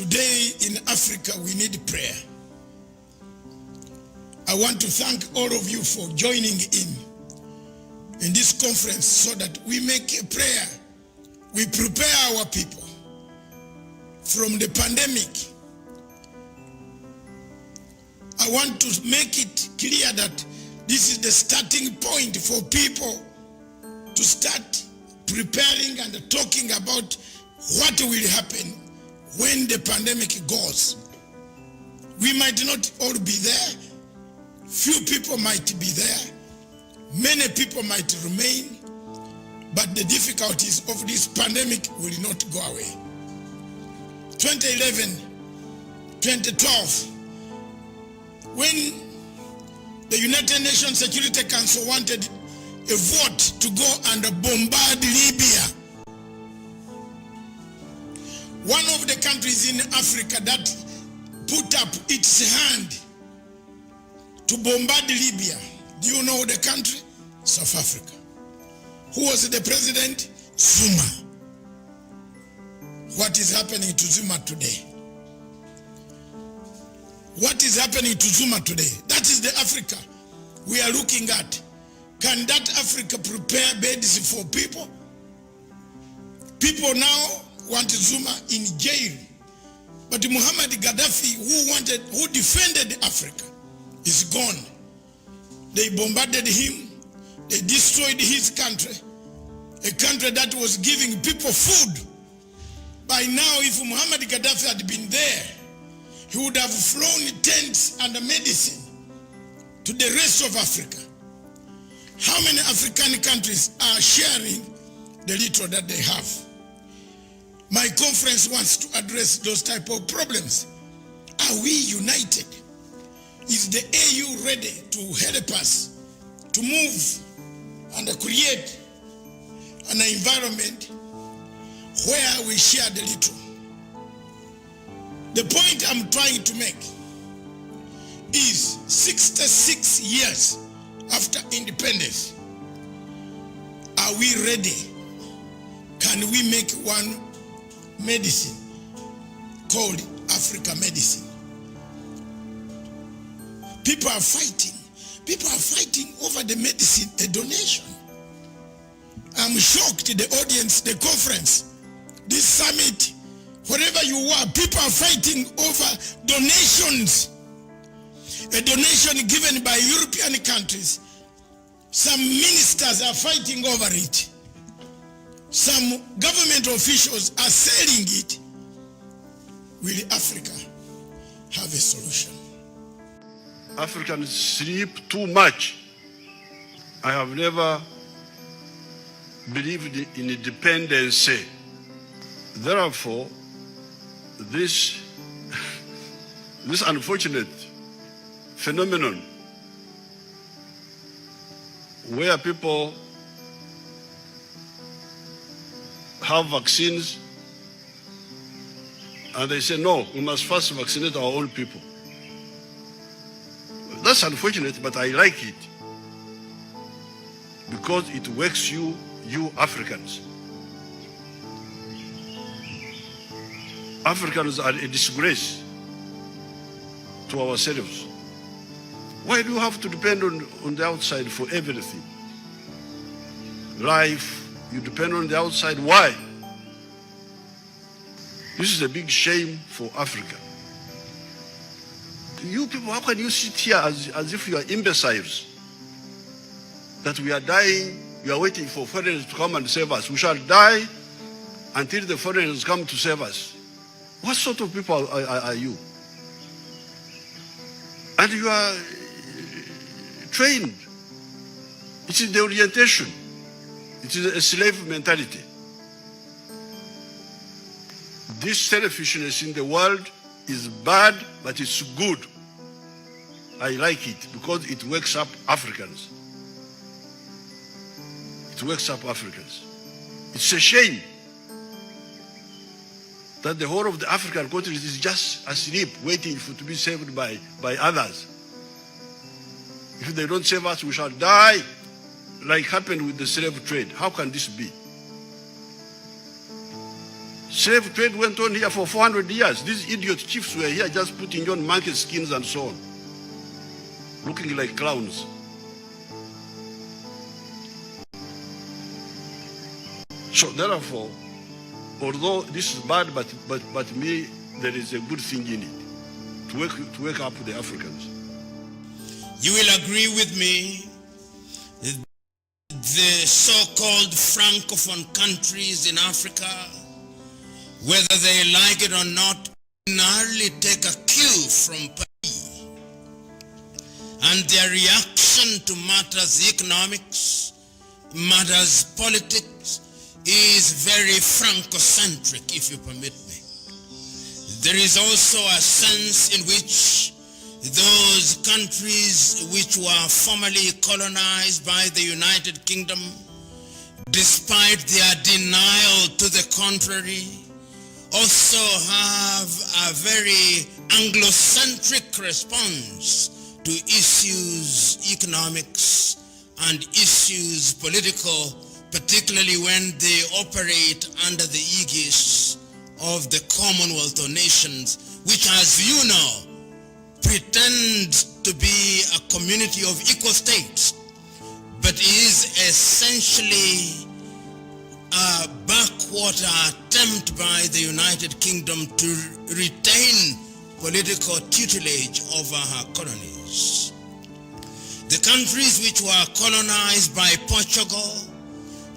Today in Africa, we need prayer. I want to thank all of you for joining in this conference so that we make a prayer. We prepare our people from the pandemic. I want to make it clear that this is the starting point for people to start preparing and talking about what will happen when the pandemic goes. We might not all be there. Few people might be there. Many people might remain. But the difficulties of this pandemic will not go away. 2011, 2012, when the United Nations Security Council wanted a vote to go and bombard Libya, one of the countries in Africa that put up its hand to bombard Libya, do you know the country? South Africa. Who was the president? Zuma. What is happening to Zuma today? What is happening to Zuma today? That is the Africa we are looking at. Can that Africa prepare beds for people? People now want Zuma in jail. But Muhammad Gaddafi, who defended Africa, is gone. They bombarded him. They destroyed his country, a country that was giving people food. By now, if Muhammad Gaddafi had been there, he would have flown tents and medicine to the rest of Africa. How many African countries are sharing the little that they have? My conference wants to address those type of problems. Are we united? Is the AU ready to help us to move and create an environment where we share the little? The point I'm trying to make is 66 years after independence, are we ready? Can we make one medicine called Africa medicine? People are fighting. People are fighting over the medicine, a donation. I'm shocked, the audience, the conference, this summit, wherever you are, people are fighting over donations. A donation given by European countries. Some ministers are fighting over it. Some government officials are selling it. Will Africa have a solution? Africans sleep too much. I have never believed in independence. Therefore, this unfortunate phenomenon where people have vaccines and they say, no, we must first vaccinate our own people. That's unfortunate, but I like it because it works you Africans. Africans are a disgrace to ourselves. Why do you have to depend on the outside for everything? Life, you depend on the outside. Why? This is a big shame for Africa. You people, how can you sit here as if you are imbeciles? That we are dying, we are waiting for foreigners to come and save us. We shall die until the foreigners come to save us. What sort of people are you? And you are trained. It is the orientation. It is a slave mentality. This selfishness in the world is bad, but it's good. I like it because it wakes up Africans. It wakes up Africans. It's a shame that the whole of the African countries is just asleep, waiting to be saved by others. If they don't save us, we shall die, like happened with the slave trade. How can this be? Slave trade went on here for 400 years. These idiot chiefs were here just putting on monkey skins and so on, looking like clowns. So therefore, although this is bad, but me, there is a good thing in it, to wake up the Africans. You will agree with me, the so-called Francophone countries in Africa, whether they like it or not, ordinarily take a cue from Paris. And their reaction to matters economics, matters politics, is very Francocentric, if you permit me. There is also a sense in which those countries which were formerly colonized by the United Kingdom, despite their denial to the contrary, also have a very Anglo-centric response to issues economics and issues political, particularly when they operate under the aegis of the Commonwealth of Nations, which, as you know, pretends to be a community of equal states, but is essentially a backwater attempt by the United Kingdom to retain political tutelage over her colonies. The countries which were colonized by Portugal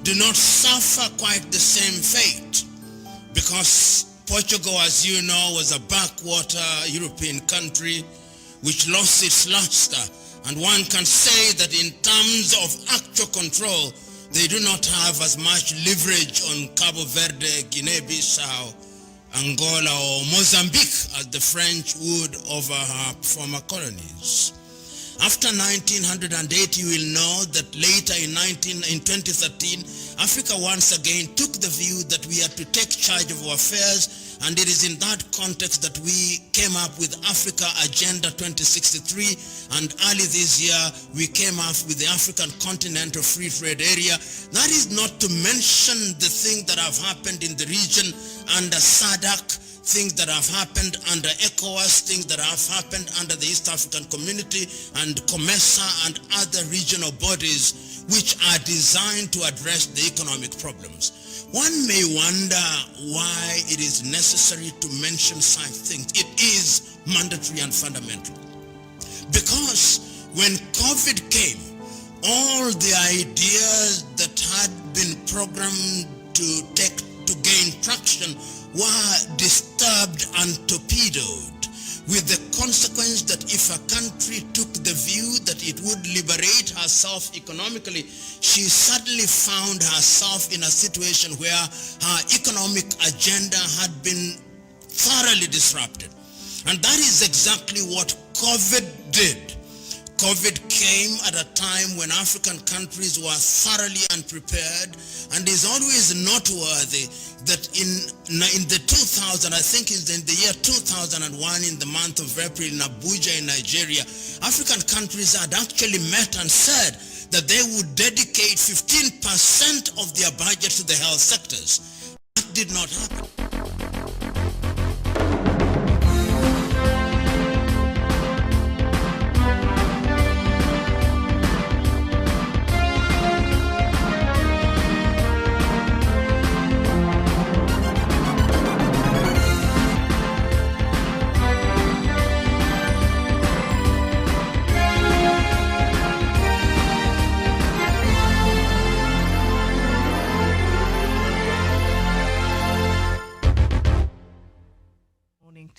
do not suffer quite the same fate, because Portugal, as you know, was a backwater European country which lost its luster, and one can say that in terms of actual control, they do not have as much leverage on Cabo Verde, Guinea-Bissau, Angola, or Mozambique as the French would over her former colonies. After 1908, you will know that later in 2013, Africa once again took the view that we had to take charge of our affairs, and it is in that context that we came up with Africa Agenda 2063, and early this year we came up with the African Continental Free Trade Area. That is not to mention the things that have happened in the region under SADC, things that have happened under ECOWAS, things that have happened under the East African Community and COMESA and other regional bodies which are designed to address the economic problems. One may wonder why it is necessary to mention such things. It is mandatory and fundamental. Because when COVID came, all the ideas that had been programmed to gain traction were disturbed and torpedoed, with the consequence that if a country took the view that it would liberate herself economically, she suddenly found herself in a situation where her economic agenda had been thoroughly disrupted. And that is exactly what COVID did. COVID came at a time when African countries were thoroughly unprepared, and is always noteworthy that in the 2000, I think it's in the year 2001, in the month of April in Abuja in Nigeria, African countries had actually met and said that they would dedicate 15% of their budget to the health sectors. That did not happen.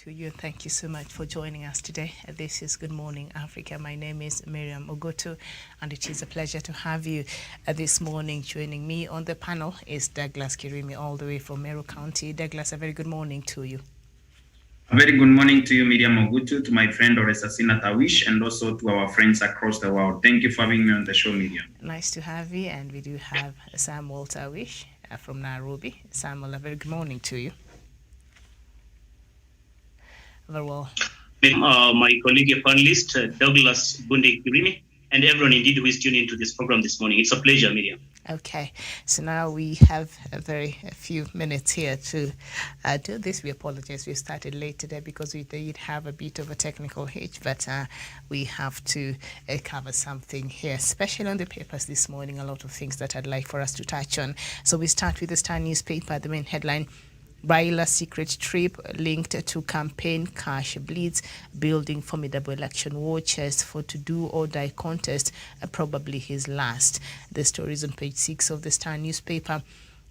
To you, and thank you so much for joining us today. This is Good Morning Africa. My name is Miriam Ogoto, and it is a pleasure to have you this morning. Joining me on the panel is Douglas Kirimi, all the way from Meru County. Douglas, a very good morning to you. A very good morning to you, Miriam Ogoto, to my friend Oresasina Tawish, and also to our friends across the world. Thank you for having me on the show, Miriam. Nice to have you, and we do have Samuel Tawish from Nairobi. Samuel, a very good morning to you. Very well. My colleague panelist, Douglas Bunde Kirimi, and everyone indeed who is tuning into this program this morning. It's a pleasure, Miriam. Okay, so now we have a few minutes here to do this. We apologize, we started late today because we did have a bit of a technical hitch, but we have to cover something here, especially on the papers this morning, a lot of things that I'd like for us to touch on. So we start with the Star newspaper, the main headline: Raila secret trip linked to campaign cash bleeds, building formidable election war chest for to do or die contest, probably his last. The story is on page 6 of the Star newspaper.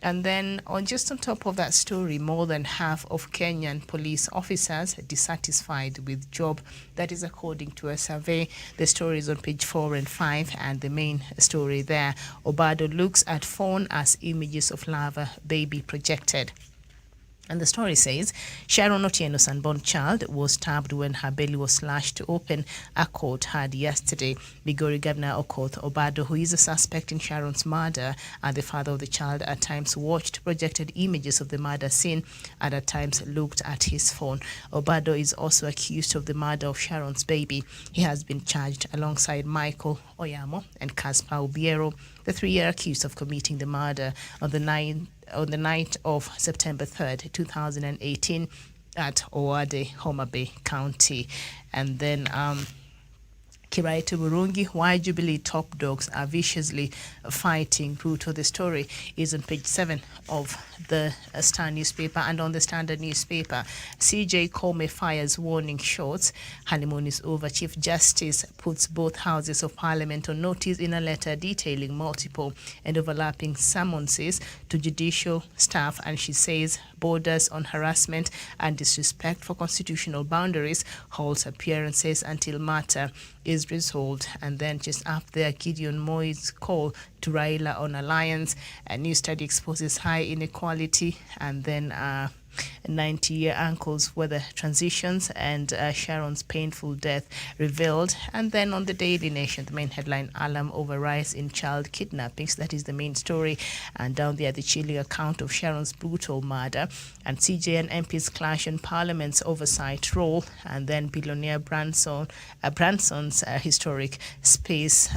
And then on top of that story, more than half of Kenyan police officers dissatisfied with job. That is according to a survey. The story is on page 4 and 5, and the main story there: Obado looks at phone as images of lava baby projected. And the story says, Sharon Otieno's unborn child was stabbed when her belly was slashed open, a court heard yesterday. Migori Governor Okoth Obado, who is a suspect in Sharon's murder, and the father of the child, at times watched projected images of the murder scene and at times looked at his phone. Obado is also accused of the murder of Sharon's baby. He has been charged alongside Michael Oyamo and Caspar Ubiero. The 3 are accused of committing the murder on the night of September 3rd, 2018 at Owade, Homa Bay County. And then Kiraito Burungi, why Jubilee top dogs are viciously fighting. Ruto. The story is on page 7 of the Star newspaper. And on the Standard newspaper, CJ Kome fires warning shots. Honeymoon is over. Chief Justice puts both houses of Parliament on notice in a letter detailing multiple and overlapping summonses to judicial staff, and she says borders on harassment and disrespect for constitutional boundaries holds appearances until matter is resolved. And then just up there, Gideon Moi's call to Raila on alliance. A new study exposes high inequality. And then 90-year uncle's weather transitions, and Sharon's painful death revealed. And then on the Daily Nation, the main headline: alarm over rise in child kidnappings. That is the main story. And down there, the chilling account of Sharon's brutal murder. And CJ and MPs clash on Parliament's oversight role. And then billionaire Branson's historic space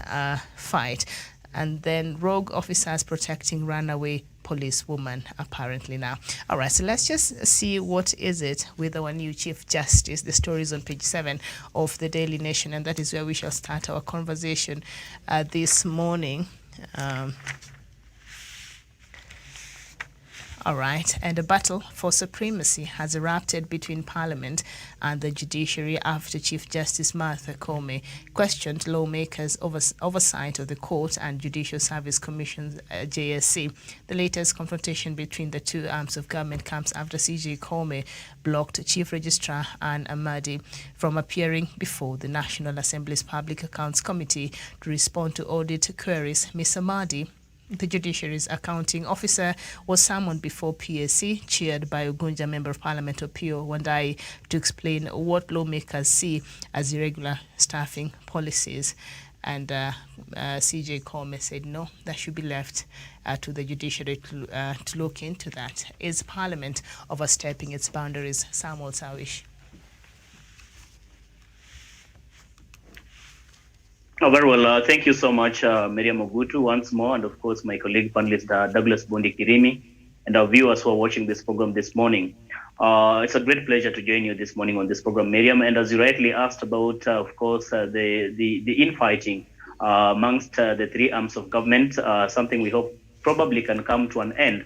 fight. And then rogue officers protecting runaway policewoman, apparently now. All right, so let's just see what is it with our new Chief Justice. The story is on page 7 of the Daily Nation, and that is where we shall start our conversation this morning. All right, and a battle for supremacy has erupted between Parliament and the judiciary after Chief Justice Martha Koome questioned lawmakers' oversight of the Court and Judicial Service Commission's JSC. The latest confrontation between the two arms of government comes after CJ Koome blocked Chief Registrar Anne Amadi from appearing before the National Assembly's Public Accounts Committee to respond to audit queries. Ms. Amadi, the judiciary's accounting officer, was summoned before PSC, chaired by Ugunja Member of Parliament Opio Wandai, to explain what lawmakers see as irregular staffing policies. And CJ Koome said no, that should be left to the judiciary to look into that. Is Parliament overstepping its boundaries? Samuel Sawish. Oh, very well. Thank you so much, Miriam Ogutu, once more, and of course, my colleague panelist Douglas Bondi Kirimi, and our viewers who are watching this program this morning. It's a great pleasure to join you this morning on this program, Miriam. And as you rightly asked about, of course, the infighting amongst the three arms of government, something we hope probably can come to an end.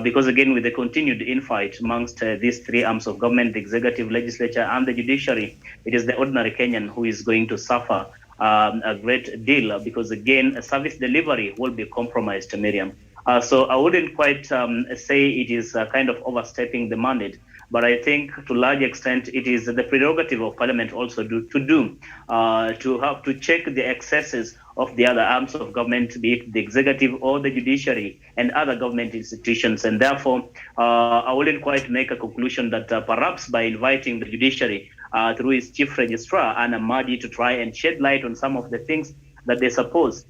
Because again, with the continued infight amongst these three arms of government, the executive, legislature, and the judiciary, it is the ordinary Kenyan who is going to suffer a great deal, because again, service delivery will be compromised, Miriam. So I wouldn't quite say it is kind of overstepping the mandate, but I think to a large extent it is the prerogative of Parliament also to have to check the excesses of the other arms of government, be it the executive or the judiciary and other government institutions. And therefore, I wouldn't quite make a conclusion that perhaps by inviting the judiciary through his chief registrar, Anna Madi, to try and shed light on some of the things that they suppose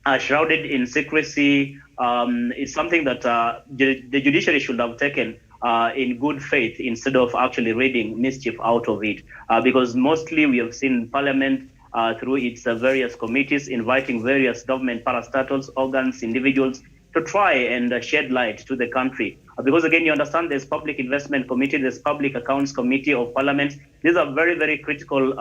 are shrouded in secrecy, is something that the judiciary should have taken in good faith instead of actually reading mischief out of it. Because mostly we have seen Parliament through its various committees, inviting various government parastatals, organs, individuals to try and shed light to the country. Because again, you understand there's Public Investment Committee, there's Public Accounts Committee of Parliament. These are very, very critical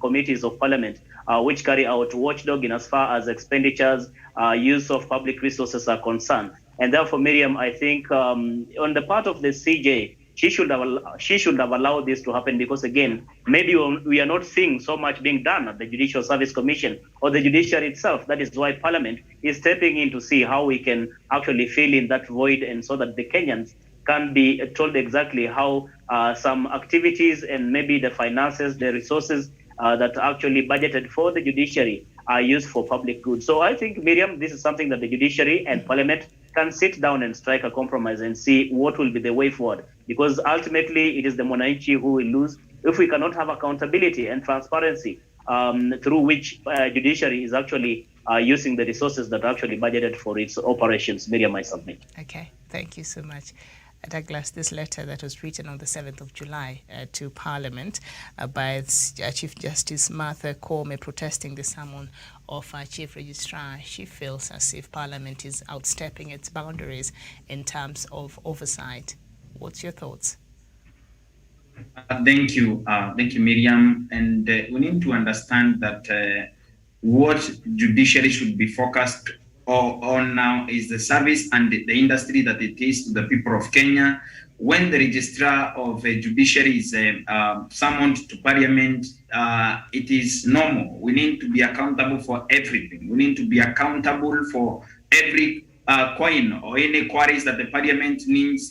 committees of Parliament, which carry out watchdog in as far as expenditures, use of public resources are concerned. And therefore, Miriam, I think on the part of the CJ, she should have allowed this to happen, because again, maybe we are not seeing so much being done at the Judicial Service Commission or the judiciary itself. That is why Parliament is stepping in to see how we can actually fill in that void, and so that the Kenyans can be told exactly how some activities and maybe the finances, the resources that are actually budgeted for the judiciary are used for public good. So I think, Miriam, this is something that the judiciary and Parliament can sit down and strike a compromise and see what will be the way forward. Because ultimately, it is the Mwananchi who will lose if we cannot have accountability and transparency through which judiciary is actually using the resources that are actually budgeted for its operations. Miriam, I submit. Okay, thank you so much. Douglas, this letter that was written on the 7th of July to Parliament by Chief Justice Martha Koome protesting the summon of our Chief Registrar, she feels as if Parliament is outstepping its boundaries in terms of oversight. What's your thoughts? Thank you, Miriam. And we need to understand that what judiciary should be focused on now is the service and the industry that it is to the people of Kenya. When the registrar of a judiciary is summoned to Parliament, it is normal. We need to be accountable for everything. We need to be accountable for every coin or any queries that the Parliament needs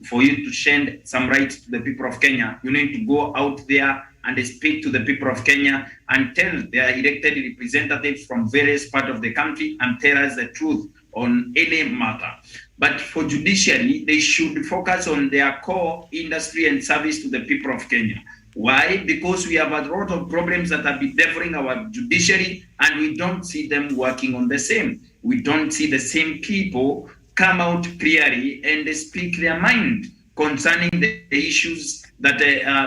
for you to shed some right to the people of Kenya. You need to go out there and speak to the people of Kenya and tell their elected representatives from various parts of the country and tell us the truth on any matter. But for judiciary, they should focus on their core industry and service to the people of Kenya. Why? Because we have a lot of problems that are bedeviling our judiciary, and we don't see them working on the same. We don't see the same people come out clearly and speak their mind concerning the issues that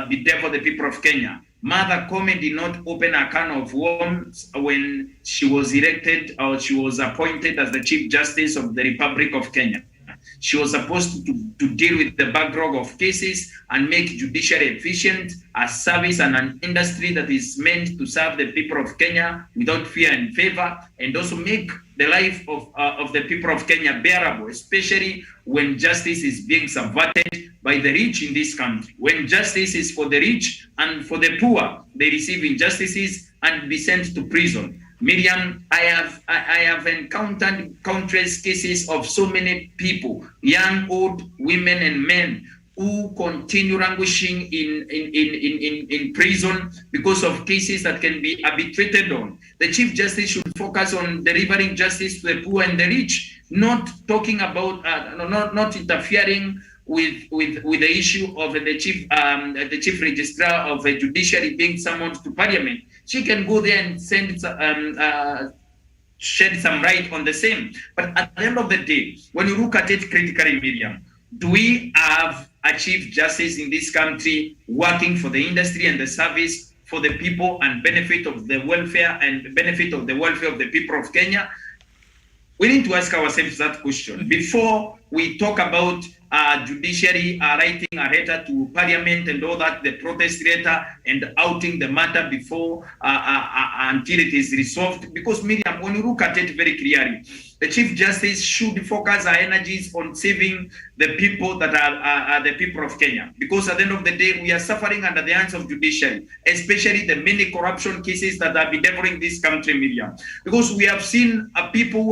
bedevil the people of Kenya. Martha Koome did not open a can of worms when she was elected or she was appointed as the Chief Justice of the Republic of Kenya. She was supposed to deal with the backlog of cases and make judiciary efficient, a service and an industry that is meant to serve the people of Kenya without fear and favor, and also make the life of the people of Kenya bearable, especially when justice is being subverted by the rich in this country. When justice is for the rich and for the poor, they receive injustices and be sent to prison. Miriam, I have encountered countless cases of so many people, young, old, women, and men, who continue languishing in prison because of cases that can be arbitrated on. The Chief Justice should focus on delivering justice to the poor and the rich, not talking about, not interfering with the issue of the chief registrar of the judiciary being summoned to Parliament. She can go there and shed some light on the same. But at the end of the day, when you look at it critically, Miriam, do we have a Chief Justice in this country working for the industry and the service for the people and benefit of the welfare and benefit of the welfare of the people of Kenya? We need to ask ourselves that question before we talk about judiciary writing a letter to Parliament and all that, the protest letter, and outing the matter before until it is resolved. Because Miriam, when you look at it very clearly, the Chief Justice should focus our energies on saving the people that are the people of Kenya. Because at the end of the day, we are suffering under the hands of judiciary, especially the many corruption cases that are bedeviling this country, Miriam. Because we have seen people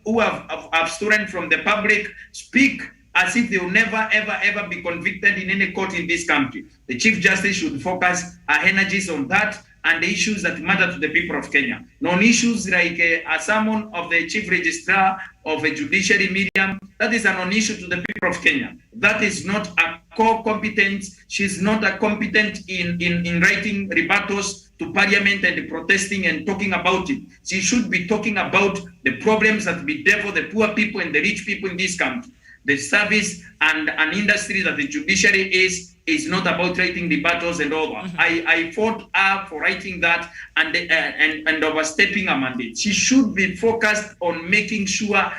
who have stolen from the public speak as if they will never, ever be convicted in any court in this country. The Chief Justice should focus our energies on that and the issues that matter to the people of Kenya. Non issues like a summon of the Chief Registrar of a judiciary, Miriam, that is a non-issue to the people of Kenya. That is not a core competence. She's not a competent in writing rebuttals to Parliament and protesting and talking about it. She should be talking about the problems that bedevil the poor people and the rich people in this country. The service and an industry that the judiciary is is not about writing the battles and all that. I fought her for writing that and overstepping her mandate. She should be focused on making sure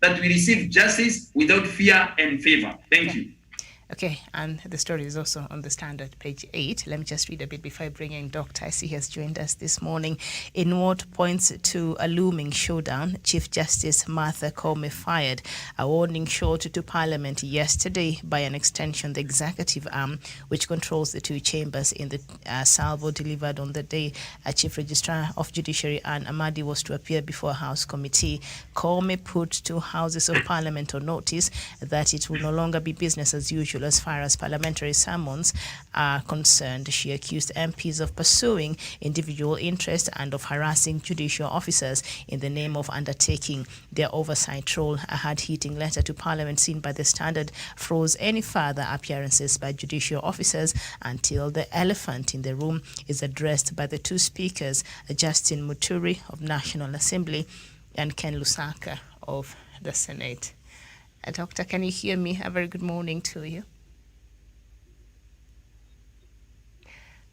that we receive justice without fear and favor. Thank you. Okay, and the story is also on the Standard, page 8. Let me just read a bit before I bring in Dr. I see he has joined us this morning. In what points to a looming showdown, Chief Justice Martha Koome fired a warning shot to Parliament yesterday, by an extension the executive arm, which controls the two chambers. In the salvo delivered on the day, Chief Registrar of Judiciary Anne Amadi was to appear before a House committee. Koome put two Houses of Parliament on notice that it will no longer be business as usual as far as parliamentary summons are concerned. She accused MPs of pursuing individual interests and of harassing judicial officers in the name of undertaking their oversight role. A hard-hitting letter to Parliament seen by the Standard froze any further appearances by judicial officers until the elephant in the room is addressed by the two speakers, Justin Muturi of National Assembly and Ken Lusaka of the Senate. Doctor, can you hear me? A very good morning to you.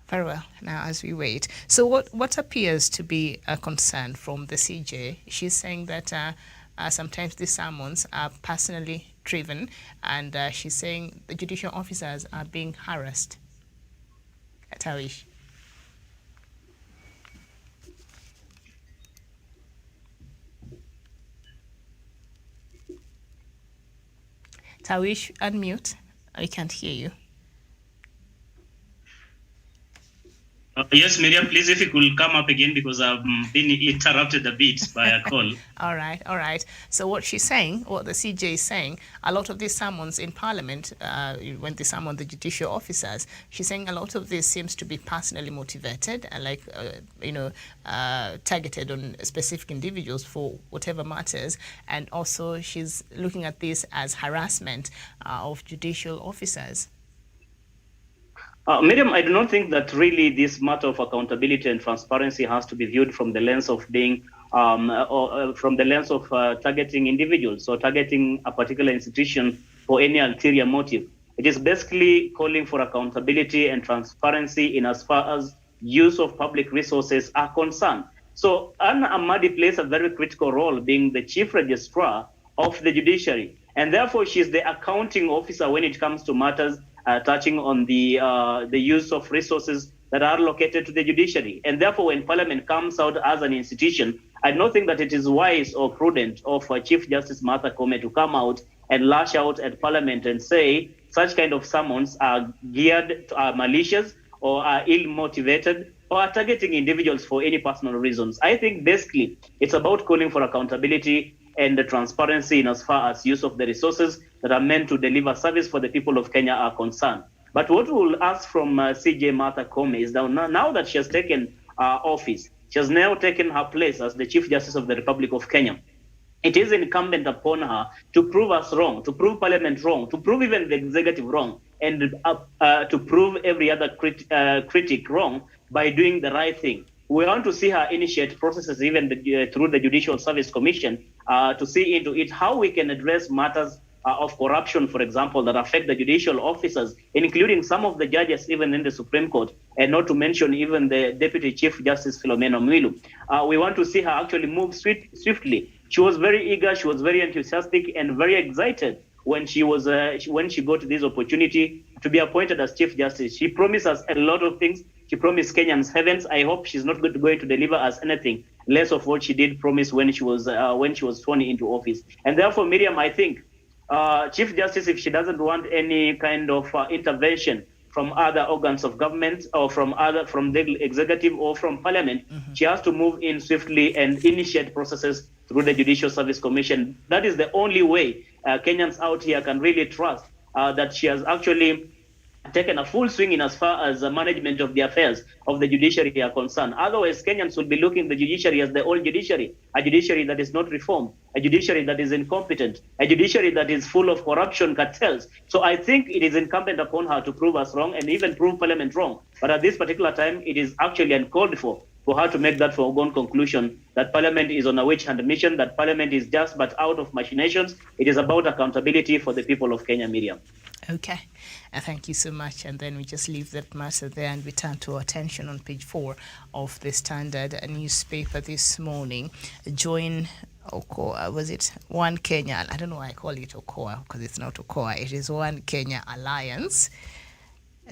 Very well. Now, as we wait, so what appears to be a concern from the CJ? She's saying that sometimes these summons are personally driven, and she's saying the judicial officers are being harassed. Tawish. Tawish, unmute. I can't hear you. Yes, Miriam, please, if you could come up again, because I've been interrupted a bit by a call. All right. So what she's saying, what the CJ is saying, a lot of these summons in Parliament, when they summon the judicial officers, she's saying a lot of this seems to be personally motivated and targeted on specific individuals for whatever matters. And also she's looking at this as harassment of judicial officers. Miriam, I do not think that really this matter of accountability and transparency has to be viewed from the lens of being, from the lens of targeting individuals or targeting a particular institution for any ulterior motive. It is basically calling for accountability and transparency in as far as use of public resources are concerned. So Anne Amadi plays a very critical role, being the chief registrar of the judiciary, and therefore she is the accounting officer when it comes to matters touching on the use of resources that are allocated to the judiciary. And therefore, when Parliament comes out as an institution, I don't think that it is wise or prudent of Chief Justice Martha Koome to come out and lash out at Parliament and say such kind of summons are geared, are malicious, or are ill-motivated, or are targeting individuals for any personal reasons. I think basically it's about calling for accountability and the transparency in as far as use of the resources that are meant to deliver service for the people of Kenya are concerned. But what we'll ask from CJ Martha Koome is that now that she has taken office, she has now taken her place as the Chief Justice of the Republic of Kenya. It is incumbent upon her to prove us wrong, to prove Parliament wrong, to prove even the executive wrong, and to prove every other critic wrong by doing the right thing. We want to see her initiate processes even through the Judicial Service Commission to see into it how we can address matters of corruption, for example, that affect the judicial officers, including some of the judges even in the Supreme Court, and not to mention even the Deputy Chief Justice Philomena Mwilu. We want to see her actually move swiftly. She was very eager, she was very enthusiastic and very excited when she got this opportunity to be appointed as Chief Justice. She promised us a lot of things. She promised Kenyans heavens. I hope she's not going to deliver us anything less of what she did promise when she was sworn into office. And therefore, Miriam, I think Chief Justice, if she doesn't want any kind of intervention from other organs of government or from the executive or from Parliament, she has to move in swiftly and initiate processes through the Judicial Service Commission. That is the only way Kenyans out here can really trust that she has actually taken a full swing in as far as the management of the affairs of the judiciary are concerned. Otherwise, Kenyans will be looking at the judiciary as the old judiciary, a judiciary that is not reformed, a judiciary that is incompetent, a judiciary that is full of corruption cartels. So I think it is incumbent upon her to prove us wrong and even prove Parliament wrong. But at this particular time, it is actually uncalled for her to make that foregone conclusion that Parliament is on a witch hunt mission, that Parliament is just but out of machinations. It is about accountability for the people of Kenya, Miriam. Okay, thank you so much. And then we just leave that matter there and we turn to our attention on page 4 of the Standard newspaper this morning. Join Okoa, was it One Kenya? I don't know why I call it Okoa because it's not Okoa. It is One Kenya Alliance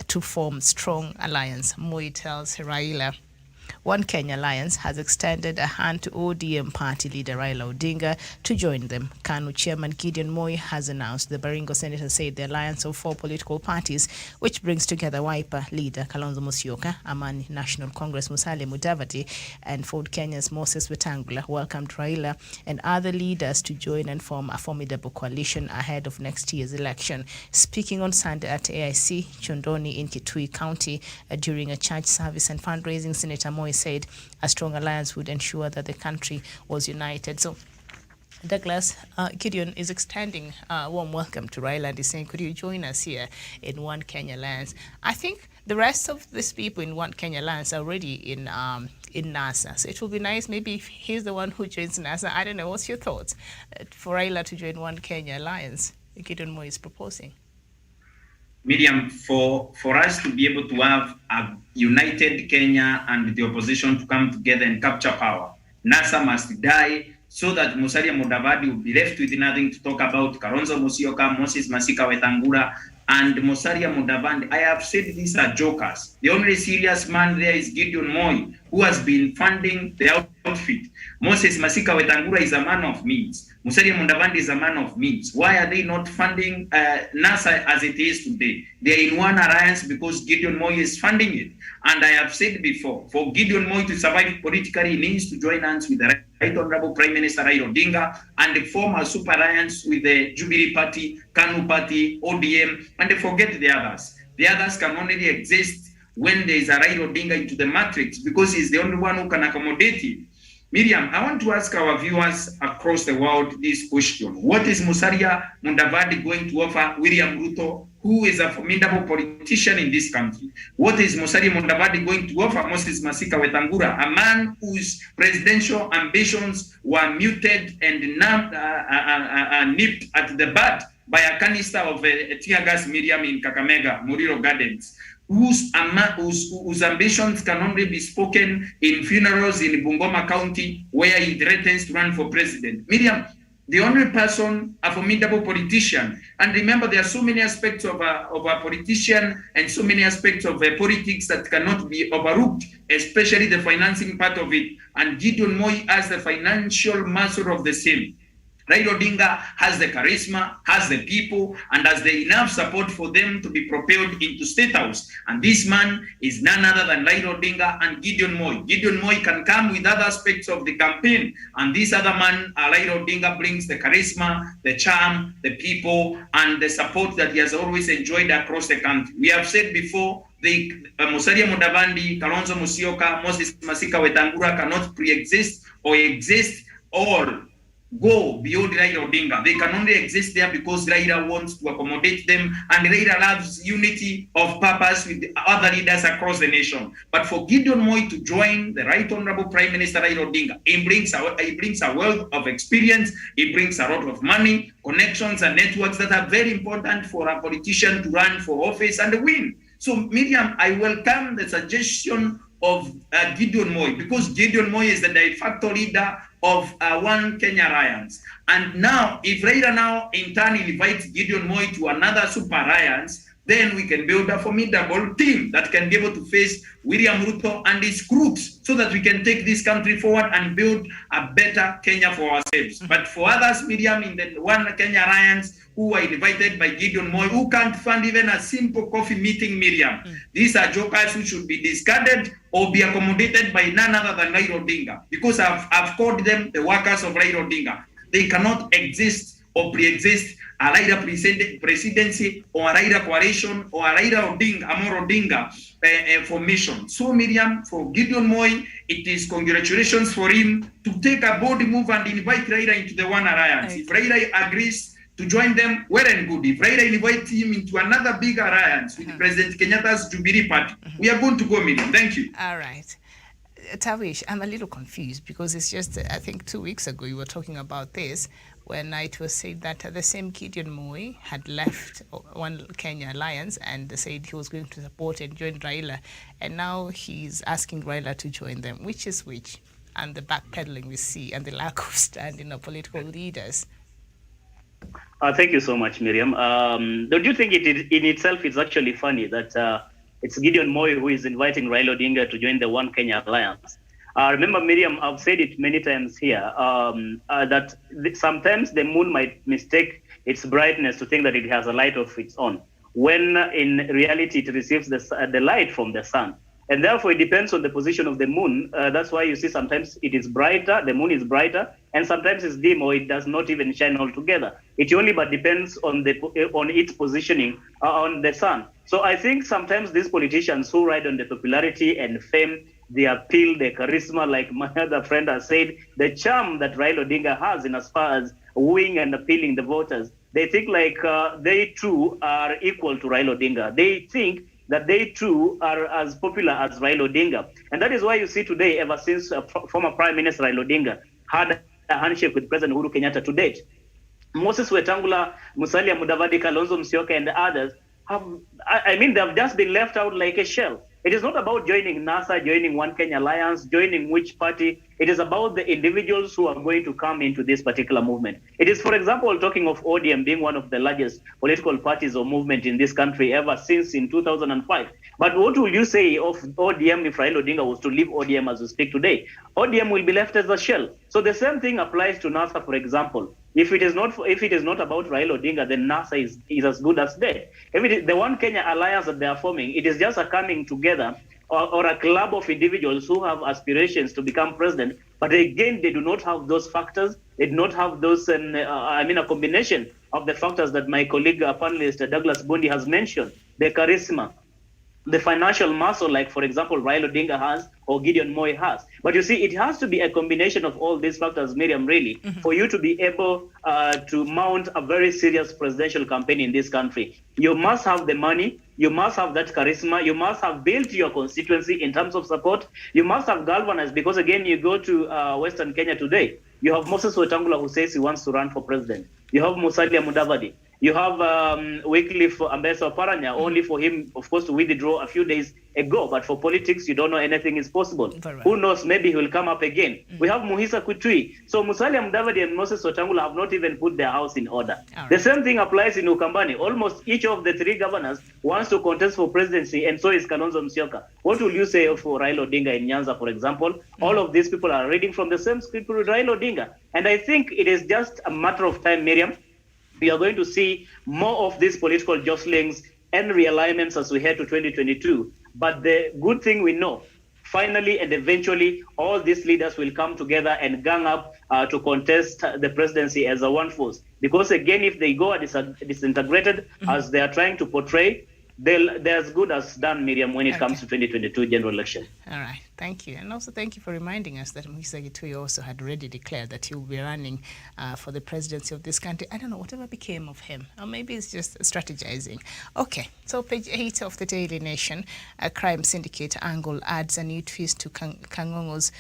to form strong alliance. Moi tells Raila. One Kenya Alliance has extended a hand to ODM party leader Raila Odinga to join them. KANU chairman Gideon Moi has announced. The Baringo senator said the alliance of 4 political parties, which brings together Wiper leader Kalonzo Musyoka, Amani National Congress Musalia Mudavadi, and Ford Kenya's Moses Wetangula, welcomed Raila and other leaders to join and form a formidable coalition ahead of next year's election. Speaking on Sunday at AIC Chondoni in Kitui County during a church service and fundraising, Senator Moi said a strong alliance would ensure that the country was united. So, Douglas, Gideon is extending a warm welcome to Raila and is saying, could you join us here in One Kenya Alliance? I think the rest of these people in One Kenya Alliance are already in NASA. So it will be nice maybe if he's the one who joins NASA. I don't know. What's your thoughts for Raila to join One Kenya Alliance? Gideon Moi is proposing. Miriam, for us to be able to have a united Kenya and the opposition to come together and capture power, NASA must die so that Musalia Mudavadi will be left with nothing to talk about. Kalonzo Musyoka, Moses Masika Wetangula, and Musalia Mudavadi. I have said these are jokers. The only serious man there is Gideon Moi, who has been funding the outfit. Moses Masika Wetangula is a man of means. Musalia Mudavadi is a man of means. Why are they not funding NASA as it is today? They are in one alliance because Gideon Moi is funding it. And I have said before, for Gideon Moi to survive politically, he needs to join hands with the Right Honorable Prime Minister Raila Odinga and form a super alliance with the Jubilee Party, KANU Party, ODM, and forget the others. The others can only exist when there is a Raila Odinga into the matrix because he's the only one who can accommodate it. Miriam, I want to ask our viewers across the world this question. What is Musalia Mudavadi going to offer William Ruto, who is a formidable politician in this country? What is Musalia Mudavadi going to offer Moses Masika Wetangula, a man whose presidential ambitions were muted and nipped at the bud by a canister of tear gas, Miriam, in Kakamega, Muriro Gardens? Whose ambitions can only be spoken in funerals in Bungoma County, where he threatens to run for president. Miriam, the only person, a formidable politician. And remember, there are so many aspects of a politician and so many aspects of politics that cannot be overlooked, especially the financing part of it. And Gideon Moi has the financial muscle of the same. Raila Odinga has the charisma, has the people, and has the enough support for them to be propelled into State House. And this man is none other than Raila Odinga and Gideon Moi. Gideon Moi can come with other aspects of the campaign, and this other man, Raila Odinga, brings the charisma, the charm, the people, and the support that he has always enjoyed across the country. We have said before, the Musalia Mudavadi, Kalonzo Musyoka, Moses Masika Wetangula cannot pre-exist or exist or go beyond Raila Odinga. They can only exist there because Raila wants to accommodate them, and Raila loves unity of purpose with the other leaders across the nation. But for Gideon Moi to join the Right Honorable Prime Minister Raila Odinga, he brings a wealth of experience, he brings a lot of money, connections and networks that are very important for a politician to run for office and win. So Miriam, I welcome the suggestion of Gideon Moi, because Gideon Moi is the de facto leader of One Kenya Alliance. And now, if Raila now in turn invites Gideon Moi to another super alliance, then we can build a formidable team that can be able to face William Ruto and his crooks, so that we can take this country forward and build a better Kenya for ourselves. But for others, Miriam, in the One Kenya Alliance, who are invited by Gideon Moi, who can't fund even a simple coffee meeting, Miriam. These are jokers who should be discarded or be accommodated by none other than Raila Odinga, because I've called them the workers of Raila Odinga. They cannot exist or pre-exist a Raila presidency or a Raila coalition or a Raila Odinga, Amor Odinga formation. So Miriam, for Gideon Moi, it is congratulations for him to take a bold move and invite Raila into the One Alliance. If Raila agrees to join them, well and good. If Raila invites him into another big alliance with President Kenyatta's Jubilee Party, we are going to go, Miriam. Thank you. All right. Tawish, I'm a little confused because it's just, I think 2 weeks ago you were talking about this, when it was said that the same Gideon Moi had left One Kenya Alliance and said he was going to support and join Raila, and now he's asking Raila to join them. Which is which? And the backpedaling we see and the lack of standing of political leaders. Thank you so much, Miriam. Don't you think in itself it's actually funny that it's Gideon Moi who is inviting Raila Odinga to join the One Kenya Alliance? Remember, Miriam, I've said it many times here, that sometimes the moon might mistake its brightness to think that it has a light of its own, when in reality it receives the light from the sun. And therefore, it depends on the position of the moon. That's why you see sometimes it is brighter, the moon is brighter, and sometimes it's dim or it does not even shine altogether. It only but depends on its positioning on the sun. So I think sometimes these politicians who ride on the popularity and fame, the appeal, the charisma, like my other friend has said, the charm that Raila Odinga has in as far as wooing and appealing the voters, they think like they too are equal to Raila Odinga. They think that they too are as popular as Raila Odinga. And that is why you see today, ever since former Prime Minister Raila Odinga had a handshake with President Uhuru Kenyatta to date, Moses Wetangula, Musalia Mudavadi, Kalonzo Musyoka, and others they have just been left out like a shell. It is not about joining NASA, joining One Kenya Alliance, joining which party. It is about the individuals who are going to come into this particular movement. It is, for example, talking of ODM being one of the largest political parties or movement in this country ever since in 2005. But what will you say of ODM if Raila Odinga was to leave ODM as we speak today? ODM will be left as a shell. So the same thing applies to NASA, for example. If it is not about Raila Odinga, then NASA is as good as dead. The One Kenya Alliance that they are forming, it is just a coming together or a club of individuals who have aspirations to become president. But again, they do not have those factors. They do not have those, a combination of the factors that my colleague panelist Douglas Bondi has mentioned, the charisma, the financial muscle, like, for example, Raila Odinga has or Gideon Moi has. But you see, it has to be a combination of all these factors, Miriam, really, for you to be able to mount a very serious presidential campaign in this country. You must have the money. You must have that charisma. You must have built your constituency in terms of support. You must have galvanized, because, again, you go to Western Kenya today, you have Moses Wetangula who says he wants to run for president. You have Musalia Mudavadi. You have Wycliffe Ambassador Paranya, only for him, of course, to withdraw a few days ago. But for politics, you don't know anything is possible. Right. Who knows? Maybe he will come up again. We have Muhisa Kutui. So Musalia Mudavadi and Moses Wetangula have not even put their house in order. Right. The same thing applies in Ukambani. Almost each of the three governors wants to contest for presidency, and so is Kalonzo Musyoka. What will you say for Raila Odinga in Nyanza, for example? All of these people are reading from the same script with Raila Odinga. And I think it is just a matter of time, Miriam. We are going to see more of these political jostlings and realignments as we head to 2022. But the good thing we know, finally and eventually, all these leaders will come together and gang up to contest the presidency as a one force. Because, again, if they go disintegrated, as they are trying to portray, they're as good as done, Miriam, when it comes to 2022 general election. All right. Thank you. And also thank you for reminding us that Muhisa Kutui also had already declared that he will be running for the presidency of this country. I don't know, whatever became of him. Or maybe it's just strategizing. Okay. So page 8 of the Daily Nation, a crime syndicate angle adds a new twist to Kangongo's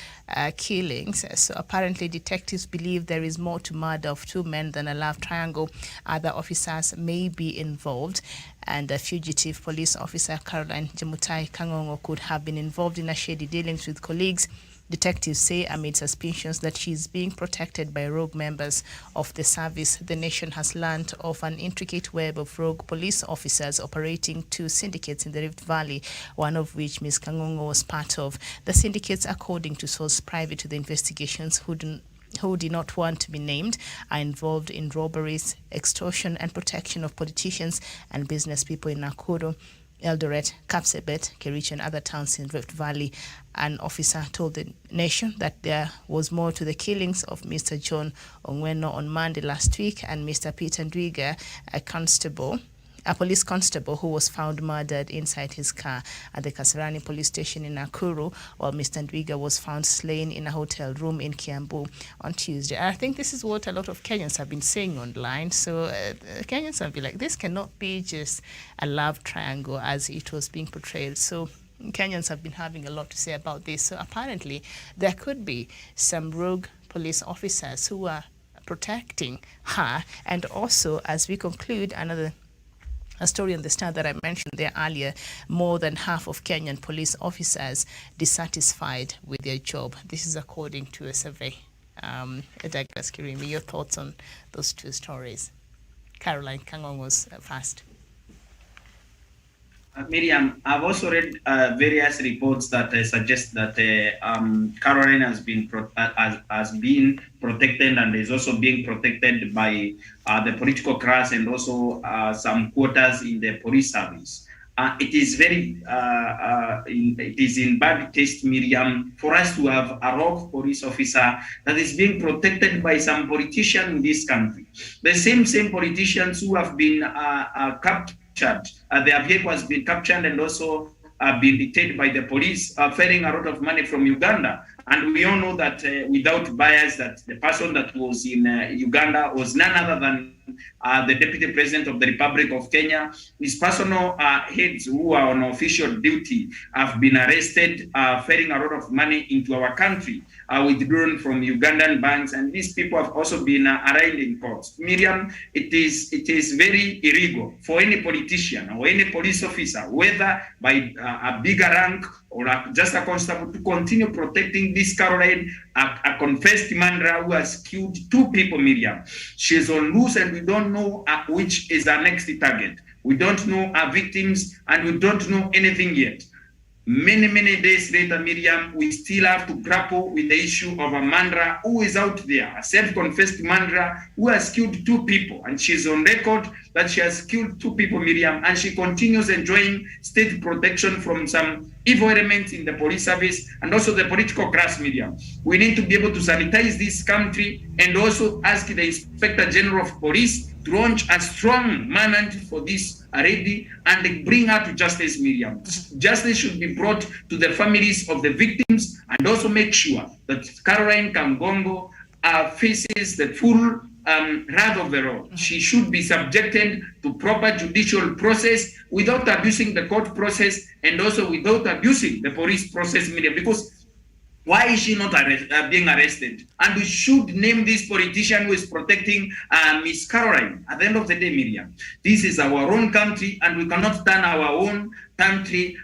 killings. So apparently detectives believe there is more to murder of two men than a love triangle. Other officers may be involved. And a fugitive police officer, Caroline Jemutai Kangongo, could have been involved in a shady dealings with colleagues. Detectives say amid suspicions that she is being protected by rogue members of the service, the nation has learned of an intricate web of rogue police officers operating two syndicates in the Rift Valley, one of which Ms. Kangongo was part of. The syndicates, according to sources private to the investigations, who did not want to be named, are involved in robberies, extortion, and protection of politicians and business people in Nakuru, Eldoret, Kapsabet, Kericho, and other towns in Rift Valley. An officer told the nation that there was more to the killings of Mr. John Ongweno on Monday last week and Mr. Peter Ndwiga, a police constable who was found murdered inside his car at the Kasarani police station in Nakuru, while Mr. Ndwiga was found slain in a hotel room in Kiambu on Tuesday. I think this is what a lot of Kenyans have been saying online. So Kenyans have been like, this cannot be just a love triangle as it was being portrayed. So Kenyans have been having a lot to say about this. So apparently there could be some rogue police officers who are protecting her. And also, as we conclude, a story on the Star that I mentioned there earlier, more than half of Kenyan police officers dissatisfied with their job. This is according to a survey. Douglas Kirimi, your thoughts on those two stories? Caroline Kangongo's first. Miriam, I've also read various reports that suggest that Caroline has been protected and is also being protected by the political class and also some quotas in the police service. It is it is in bad taste, Miriam, for us to have a rogue police officer that is being protected by some politician in this country. The same politicians who have been captured. Their vehicle has been captured and also been detained by the police, ferrying a lot of money from Uganda. And we all know that without bias, that the person that was in Uganda was none other than the Deputy President of the Republic of Kenya. His personal heads who are on official duty have been arrested, ferrying a lot of money into our country, withdrawn from Ugandan banks, and these people have also been arraigned in courts. Miriam, it is very illegal for any politician or any police officer, whether by a bigger rank or just a constable, to continue protecting this Caroline, a confessed murderer who has killed 2 people, Miriam. She is on loose and we don't know which is our next target. We don't know our victims and we don't know anything yet. Many days later, Miriam, we still have to grapple with the issue of a murderer who is out there, a self-confessed murderer who has killed 2 people. And she's on record that she has killed 2 people, Miriam, and she continues enjoying state protection from some evil elements in the police service and also the political class, Miriam. We need to be able to sanitize this country and also ask the Inspector General of Police to launch a strong manhunt for this lady and bring her to justice, Miriam. Justice should be brought to the families of the victims and also make sure that Caroline Kangongo faces the full wrath of the law. She should be subjected to proper judicial process without abusing the court process and also without abusing the police process, Miriam, because why is she not being arrested? And we should name this politician who is protecting Miss Caroline. At the end of the day, Miriam, this is our own country and we cannot turn our own country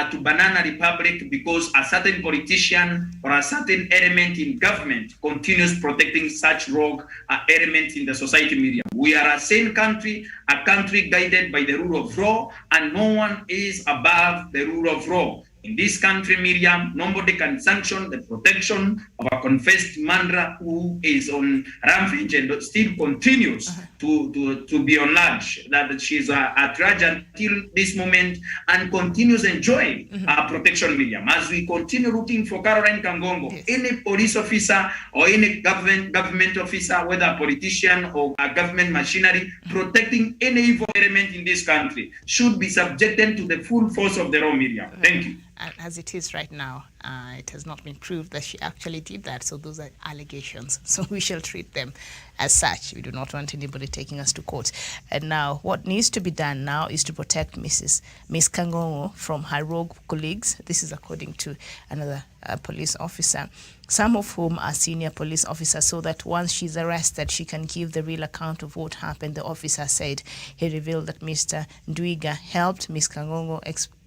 to banana republic because a certain politician or a certain element in government continues protecting such rogue elements in the society, Miriam. We are a sane country, a country guided by the rule of law, and no one is above the rule of law. In this country, Miriam, nobody can sanction the protection of a confessed murderer who is on rampage and still continues to be on large, that she's at large until this moment and continues enjoying protection, Miriam. As we continue looking for Caroline Kangongo, any police officer or any government officer, whether a politician or a government machinery, protecting any evil element in this country should be subjected to the full force of the law, Miriam. Thank you. As it is right now, it has not been proved that she actually did that. So those are allegations. So we shall treat them as such. We do not want anybody taking us to court. And now what needs to be done now is to protect Miss Kangongo from her rogue colleagues. This is according to another police officer, some of whom are senior police officers, so that once she's arrested, she can give the real account of what happened. The officer said he revealed that Mr. Ndwiga helped Miss Kangongo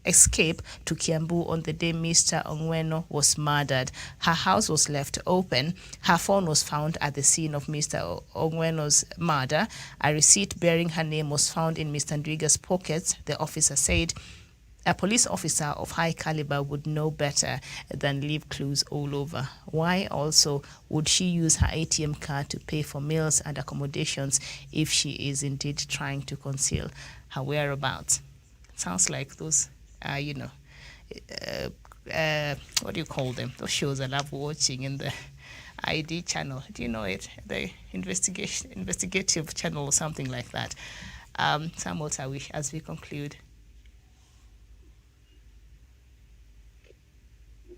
escape to Kiambu on the day Mr. Ongweno was murdered. Her house was left open. Her phone was found at the scene of Mr. Ongweno's murder. A receipt bearing her name was found in Mr. Ndwiga's pockets. The officer said a police officer of high caliber would know better than leave clues all over. Why also would she use her ATM card to pay for meals and accommodations if she is indeed trying to conceal her whereabouts? Sounds like those what do you call them? Those shows I love watching in the ID channel. Do you know it? The investigative channel or something like that. Samuel Tawish, as we conclude.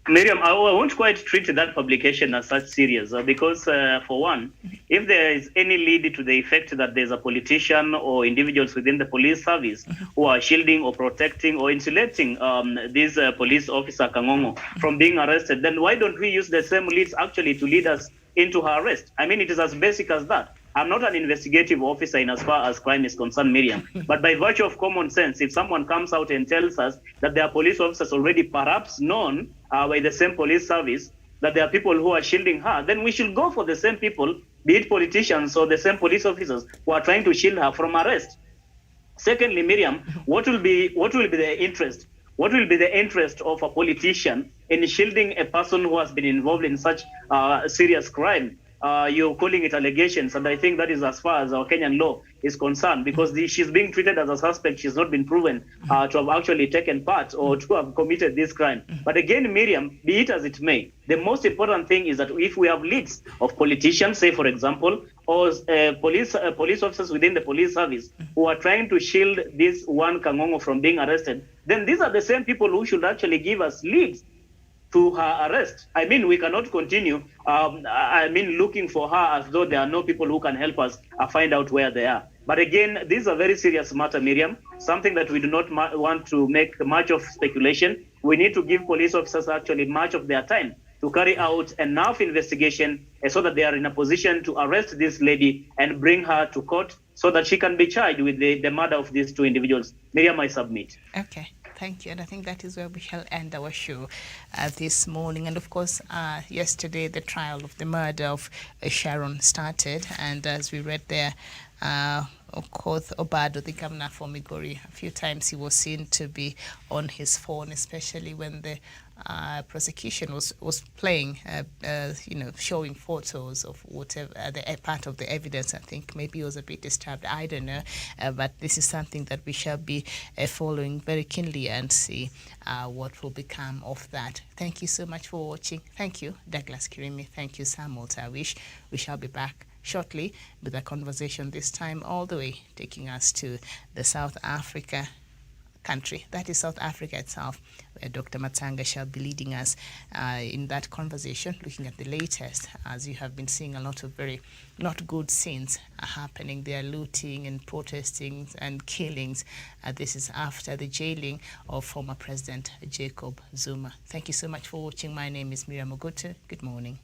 Miriam, I won't quite treat that publication as such serious because, for one, if there is any lead to the effect that there's a politician or individuals within the police service who are shielding or protecting or insulating this police officer Kangongo from being arrested, then why don't we use the same leads actually to lead us into her arrest. I mean, it is as basic as that. I'm not an investigative officer in as far as crime is concerned, Miriam. But by virtue of common sense, if someone comes out and tells us that there are police officers already perhaps known by the same police service, that there are people who are shielding her, then we should go for the same people, be it politicians or the same police officers who are trying to shield her from arrest. Secondly, Miriam, what will be the interest? What will be the interest of a politician in shielding a person who has been involved in such serious crime? You're calling it allegations, and I think that is as far as our Kenyan law is concerned, because she's being treated as a suspect. She's not been proven to have actually taken part or to have committed this crime. But again, Miriam, be it as it may, the most important thing is that if we have leads of politicians, say for example, or police officers within the police service who are trying to shield this one Kangongo from being arrested, then these are the same people who should actually give us leads to her arrest. I mean, we cannot continue, looking for her as though there are no people who can help us find out where they are. But again, this is a very serious matter, Miriam, something that we do not want to make much of speculation. We need to give police officers actually much of their time to carry out enough investigation so that they are in a position to arrest this lady and bring her to court so that she can be charged with the murder of these two individuals. Miriam, I submit. Okay. Thank you. And I think that is where we shall end our show this morning. And of course, yesterday, the trial of the murder of Sharon started. And as we read there, of course, Obado, the governor for Migori, a few times he was seen to be on his phone, especially when the prosecution was playing, showing photos of whatever the part of the evidence. I think maybe he was a bit disturbed. I don't know, but this is something that we shall be following very keenly and see what will become of that. Thank you so much for watching. Thank you, Douglas Kirimi. Thank you, Samuel Tawish. We shall be back shortly with a conversation, this time all the way taking us to the South Africa country, that is South Africa itself, where Dr. Matanga shall be leading us in that conversation, looking at the latest, as you have been seeing a lot of very not good scenes happening there, looting and protesting and killings. This is after the jailing of former President Jacob Zuma. Thank you so much for watching. My name is Miriam Ogutu. Good morning.